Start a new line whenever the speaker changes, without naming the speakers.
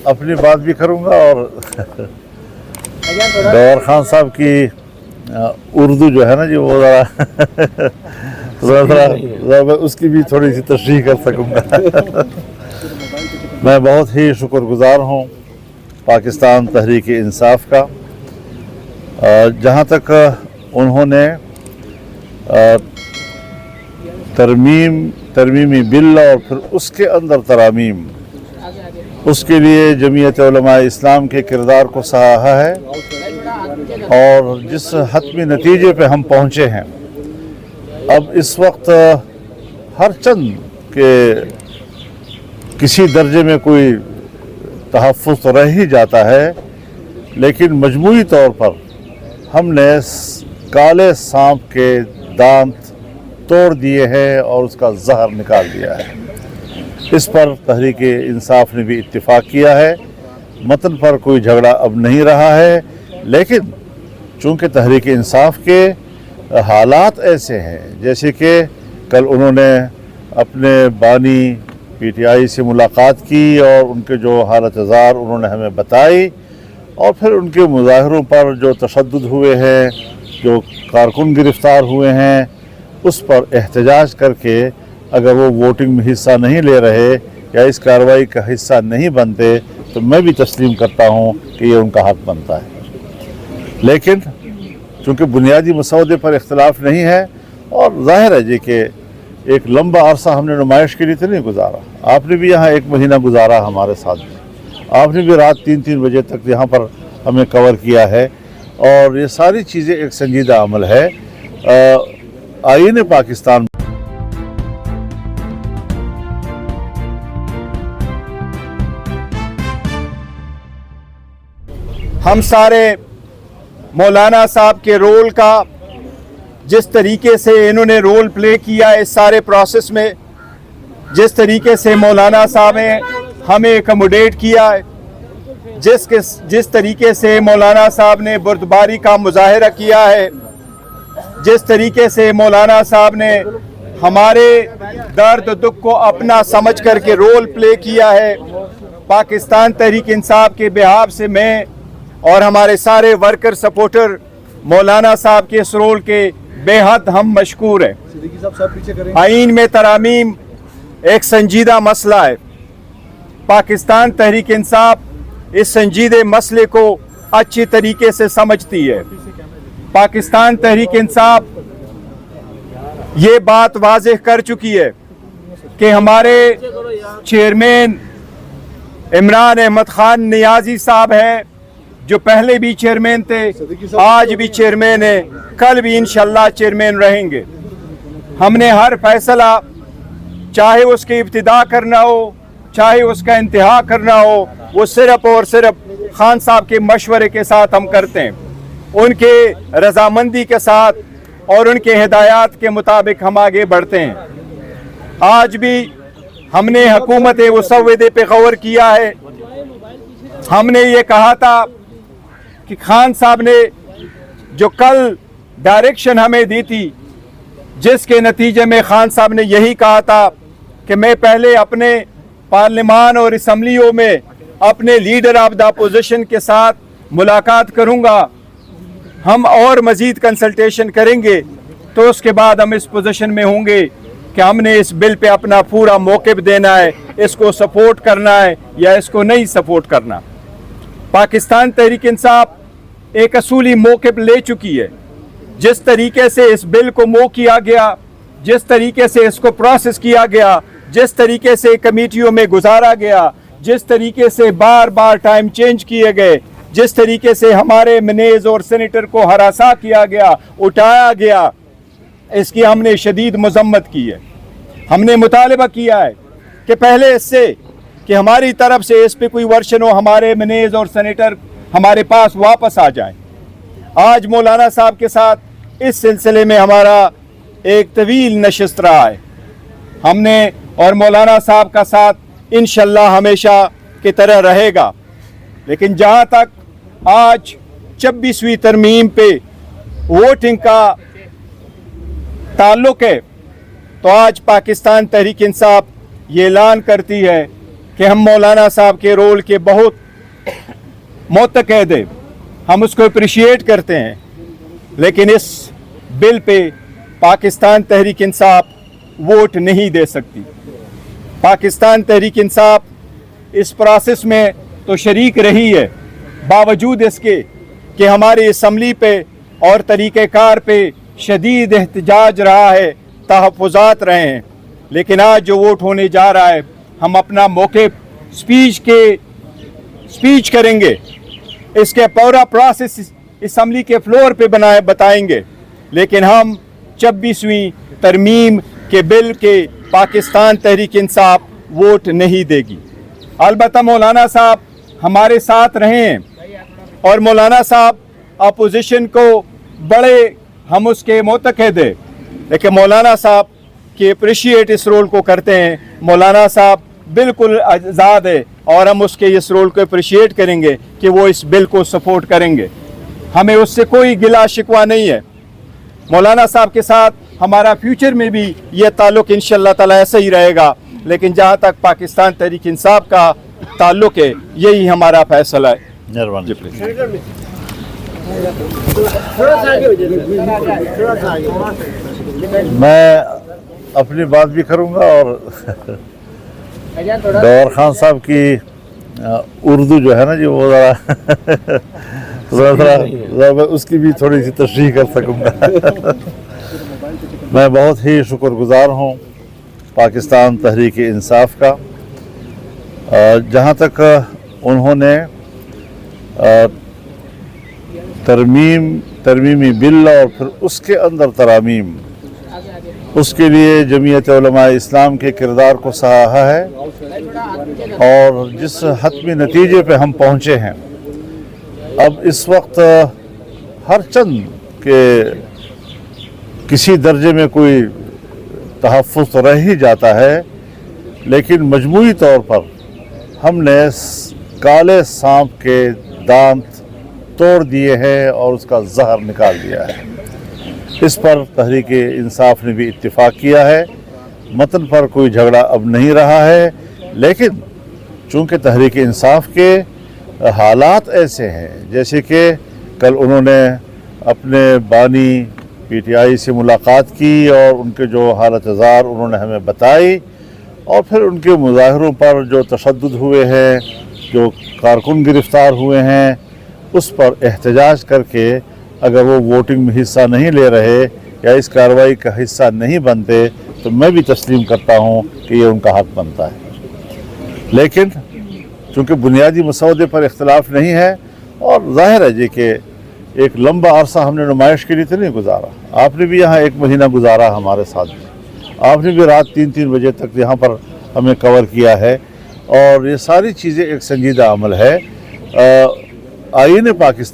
अपनी बात भी करूँगा और गौहर खान साहब की उर्दू जो है ना जी वो ज़रा उसकी भी थोड़ी सी तशरीह कर सकूँगा। मैं बहुत ही शुक्रगुज़ार हूँ पाकिस्तान तहरीक इंसाफ का, जहाँ तक उन्होंने तरमीमी बिल और फिर उसके अंदर तरामीम, उसके लिए जमीयत उलमा इस्लाम के किरदार को सराहा है और जिस हतमी नतीजे पे हम पहुँचे हैं। अब इस वक्त हर चंद के किसी दर्जे में कोई तहफ़्फ़ुज़ तो रह ही जाता है, लेकिन मजमूई तौर पर हमने काले सांप के दांत तोड़ दिए हैं और उसका जहर निकाल दिया है। इस पर तहरीक इंसाफ ने भी इत्तिफाक किया है। मतन पर कोई झगड़ा अब नहीं रहा है, लेकिन चूँकि तहरीक इंसाफ के हालात ऐसे हैं, जैसे कि कल उन्होंने अपने बानी PTI से मुलाकात की और उनके जो हालत ज़ार उन्होंने हमें बताई, और फिर उनके मुजाहरों पर जो तशद्दुद हुए हैं, जो कारकुन गिरफ़्तार हुए हैं, उस पर एहतजाज करके अगर वो वोटिंग में हिस्सा नहीं ले रहे या इस कार्रवाई का हिस्सा नहीं बनते तो मैं भी तस्लीम करता हूँ कि ये उनका हक़ बनता है। लेकिन चूँकि बुनियादी मसौदे पर इख्तलाफ नहीं है और ज़ाहिर है जी कि एक लंबा अरसा हमने नुमाइश के लिए तो नहीं गुजारा। आपने भी यहाँ 1 महीना गुजारा हमारे साथ में, आपने भी रात 3-3 बजे तक यहाँ पर हमें कवर किया है, और ये सारी चीज़ें एक संजीदा अमल है। आईन पाकिस्तान
हम सारे मौलाना साहब के रोल का, जिस तरीके से इन्होंने रोल प्ले किया इस सारे प्रोसेस में, जिस तरीके से मौलाना साहब ने हमें एकमोडेट किया है, जिस तरीके से मौलाना साहब ने बुर्दबारी का मुजाहरा किया है, जिस तरीके से मौलाना साहब ने हमारे दर्द दुख को अपना समझ करके रोल प्ले किया है, पाकिस्तान तहरीक इंसाफ के बिहाफ से मैं और हमारे सारे वर्कर सपोर्टर मौलाना साहब के इस रोल के बेहद हम मशकूर हैं। आईन में तरामीम एक संजीदा मसला है। पाकिस्तान तहरीक इंसाफ इस संजीदे मसले को अच्छी तरीके से समझती है। पाकिस्तान तहरीक इंसाफ ये बात वाज़ेह कर चुकी है कि हमारे चेयरमैन इमरान अहमद खान नियाजी साहब हैं, जो पहले भी चेयरमैन थे, आज भी चेयरमैन है, कल भी इंशाल्लाह चेयरमैन रहेंगे। हमने हर फैसला, चाहे उसकी इब्तिदा करना हो चाहे उसका इंतहा करना हो, वो सिर्फ और सिर्फ खान साहब के मशवरे के साथ हम करते हैं, उनके रजामंदी के साथ और उनके हिदायत के मुताबिक हम आगे बढ़ते हैं। आज भी हमने हुकूमत मुसव्वदे पे गौर किया है। हमने ये कहा था कि खान साहब ने जो कल डायरेक्शन हमें दी थी, जिसके नतीजे में खान साहब ने यही कहा था कि मैं पहले अपने पार्लियामान और असम्बलियों में अपने लीडर ऑफ द अपोजिशन के साथ मुलाकात करूंगा, हम और मज़ीद कंसल्टेशन करेंगे, तो उसके बाद हम इस पोजीशन में होंगे कि हमने इस बिल पे अपना पूरा मौक़िफ़ देना है, इसको सपोर्ट करना है या इसको नहीं सपोर्ट करना। पाकिस्तान तहरीक इंसाफ एक असूली मौक़िफ़ ले चुकी है। जिस तरीके से इस बिल को मूव किया गया, जिस तरीके से इसको प्रोसेस किया गया, जिस तरीके से कमेटियों में गुजारा गया, जिस तरीके से बार बार टाइम चेंज किए गए, जिस तरीके से हमारे मनेज और सेनेटर को हरासा किया गया, उठाया गया, इसकी हमने शदीद मजम्मत की है। हमने मुतालबा किया है कि पहले इससे कि हमारी तरफ से इस पे कोई वर्शन हो, हमारे मनेज और सेनेटर हमारे पास वापस आ जाएं। आज मौलाना साहब के साथ इस सिलसिले में हमारा एक तवील नशिस्त रहा है। हमने और मौलाना साहब का साथ इंशाल्लाह हमेशा की तरह रहेगा। लेकिन जहाँ तक आज 26वीं तरमीम पे वोटिंग का ताल्लुक़ है, तो आज पाकिस्तान तहरीक इंसाफ ये ऐलान करती है कि हम मौलाना साहब के रोल के बहुत मुतक़द हैं, हम उसको अप्रिशिएट करते हैं, लेकिन इस bill pay Pakistan Tehreek Insaf vote नहीं दे सकती। पाकिस्तान तहरीक इंसाफ इस प्रोसेस में तो शरीक रही है, बावजूद इसके कि हमारी असम्बली पे और तरीक़ेकार पे शदीद एहतजाज रहा है, तहफ़्फ़ुज़ात रहे हैं, लेकिन आज जो वोट होने जा रहा है हम अपना मौके स्पीच करेंगे, इसके पूरा प्रोसेस असम्बली के फ्लोर पे बताएंगे, लेकिन हम 26वीं तरमीम के बिल के पाकिस्तान तहरीक इंसाफ वोट नहीं देगी। अलबत्ता मौलाना साहब हमारे साथ रहे हैं और मौलाना साहब अपोजिशन को बड़े हम उसके मुतक़द हैं, लेकिन मौलाना साहब के अप्रिशिएट इस रोल को करते हैं। मौलाना साहब बिल्कुल आज़ाद है और हम उसके इस रोल को अप्रिशिएट करेंगे कि वो इस बिल को सपोर्ट करेंगे, हमें उससे कोई गिला शिकवा नहीं है। मौलाना साहब के साथ हमारा फ्यूचर में भी ये ताल्लुक़ इंशाअल्लाह ताला ऐसा ही रहेगा, लेकिन जहाँ तक पाकिस्तान तहरीक इंसाफ का ताल्लुक़ है यही हमारा फैसला है।
मेहरबानी। मैं अपनी बात भी करूंगा और गौहर खान साहब की उर्दू जो है ना जी वो ज़रा उसकी भी थोड़ी सी तशरीह कर सकूंगा। मैं बहुत ही शुक्रगुजार हूँ पाकिस्तान तहरीक इंसाफ का, जहाँ तक उन्होंने तरमीमी बिल और फिर उसके अंदर तरामीम, उसके लिए जमीयत उलमा इस्लाम के किरदार को सराहा है और जिस हतमी नतीजे पे हम पहुँचे हैं। अब इस वक्त हर चंद के किसी दर्जे में कोई तहफ़्फ़ुज़ तो रह ही जाता है, लेकिन मजमूई तौर पर हमने काले सांप के दांत तोड़ दिए हैं और उसका जहर निकाल दिया है। इस पर तहरीक इंसाफ ने भी इत्तिफाक किया है, मतन पर कोई झगड़ा अब नहीं रहा है, लेकिन चूँकि तहरीक इंसाफ के हालात ऐसे हैं, जैसे कि कल उन्होंने अपने बानी PTI से मुलाकात की और उनके जो हालत ज़ार उन्होंने हमें बताई, और फिर उनके मुजाहरों पर जो तशद्दुद हुए हैं, जो कारकुन गिरफ़्तार हुए हैं, उस पर एहतजाज करके अगर वो वोटिंग में हिस्सा नहीं ले रहे या इस कार्रवाई का हिस्सा नहीं बनते तो मैं भी तस्लीम करता हूँ कि ये उनका हक़ बनता है। लेकिन चूँकि बुनियादी मसौदे पर इख्तलाफ नहीं है और ज़ाहिर है जी कि एक लंबा अरसा हमने नुमाइश के लिए तो नहीं गुजारा, आपने भी यहाँ 1 महीना गुजारा हमारे साथ में, आपने भी रात 3-3 बजे तक यहाँ पर हमें कवर किया है, और ये सारी चीज़ें एक संजीदा अमल है। आईन पाकिस्तान